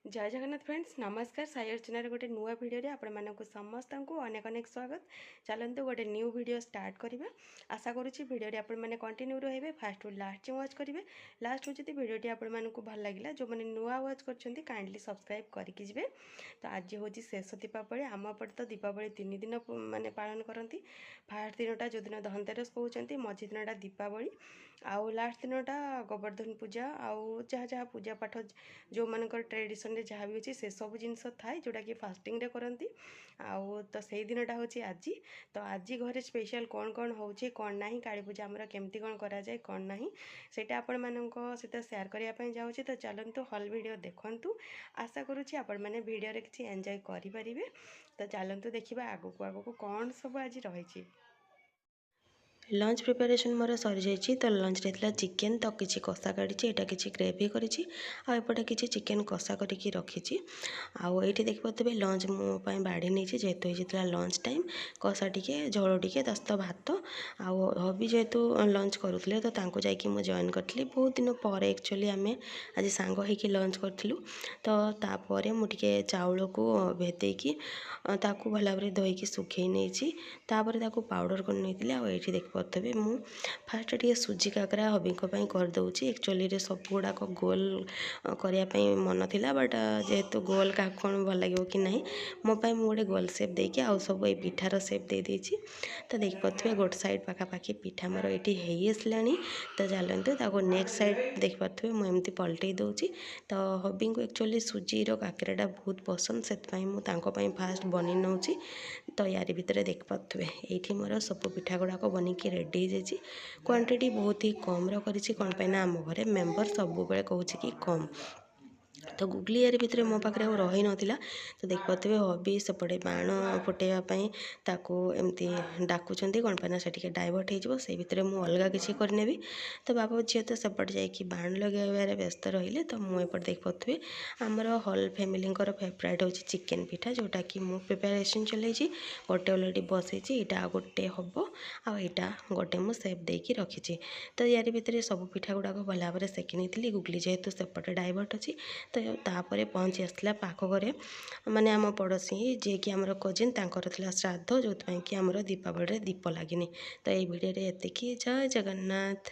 जय जगन्नाथ फ्रेंड्स नमस्कार साई अर्चनार गोटे नुआ भिडियो आपण मानक समस्त को अनेक अनेक स्वागत। चलते गोटे न्यू वीडियो स्टार्ट करवा। आशा करुँची भिडियो आपण मैंने कंटिन्यू रहे फास्ट लास्ट वाच करेंगे। लास्ट जो भिडियो आपण मानक भल लगे जो मैंने नुआ वाच कर काइंडली सब्सक्राइब करके जी। तो आज हूँ शेष दीपावली आम पटे तो दीपावली 3 दिन माने पालन करती। फास्ट दिनटा जो दिन धनतेरस कहते मझी दिनटा दीपावली आउ लास्ट दिनटा गोवर्धन पूजा आउ जहाँ जहाँ पूजा पाठ जो मानकर ट्रेडिशन जहाँ भी अच्छी से सब जिनस थाए जोटा कि फास्टिंग रे करती। आउ तो से दिनटा हूँ आज। तो आज घरे स्पेशल कौन कौन होची कौन नहीं काली पूजा आमर केमती कौन करा जाए कौन नहीं सेटा आपण मानक सहित शेयर करने जाऊँगी। तो चलतु हल वीडियो देखंतु। आशा करुँची आपण मैंने वीडियो रे किछि एंजॉय करें। तो चलतु देखा आगक आगक कौन सब आज रही। लंच प्रिपरेशन मोर सरी जाइए। तो लंच रे चिकेन तो किसी कषा काढ़ी यहाँ किसी ग्रेवी करपटे किसी चिकेन कषा करके रखी। आउ ये देखिए लंच मोपाई बाढ़ी नहीं जेहेतु होता लंच टाइम कषा टे झोल टे दस्त भात आउ हबी जेहेतु लंच करुले तो जाकि जॉइन करी बहुत दिन पर एक्चुअली आम आज सांग होकी लंच करूँ। तो तापर मुझे चाउल को भेदेकी ताकू भल भाव धोईकी सुखई नहीं पाउडर कर नहीं आउ ये देख पारे मु फास्ट टे सुजी काकरा हबी करदे। एक्चुअली सब गुड़ाक गोल करने मन था बट जेहेतु गोल क्या कौन भल लगे कि ना मोपाई मुझे गोल सेप देकी आउ सब ये पिठार सेप दे देती। तो देख पारे गोटे साइड पाखापाखि पिठा मोर ये आसला। तो चलते नेक्स्ट साइड देख पारे मुझे पलटई दूसरी। तो हबी को एक्चुअली सुजीर काकराटा बहुत पसंद से फास्ट बनी नौ। तो यार भितर देख पारे ये मोर सब पिठा गुड़ाक बनिकी रेडी हो जाए। क्वांटिटी बहुत ही कम रही कौन पाई आम घरे मेम्बर सब कहूँ कि कम। तो गुगली यार भितर मो पाखे रही नाला। तो देख पारे हबी सेपटे बाण फुटेवाई एमती डाकुंट कौन पाना से डाइवर्ट हो भितर मुझे अलग किसी करनेबी। तो बाबा झील तो सेपटे जाकि बाण लगे व्यस्त रहिले। तो मुझे देख पारे आमर हल फैमिली फेवरेट हूँ चिकेन पिठा जोटा कि मु प्रिपेरेसन चलती गोटे अलरेडी बसई यहाँ गोटे हम आईटा गोटे मुझे सेप देकी रखी। तो यार भितर सब पिठा गुड़ाक भल भाव सेकी नहीं गुगली जेहेतु सेपटे डाइवर्ट अच्छी। तो तापर पहुँची आसला पाख घरे माने आम पड़ोसी जी कि आमर कजिन तांकर थिला श्राद्ध जो कि आमर दीपावली दीप लगिनी। तो ये वीडियो एतिकी। जय जगन्नाथ।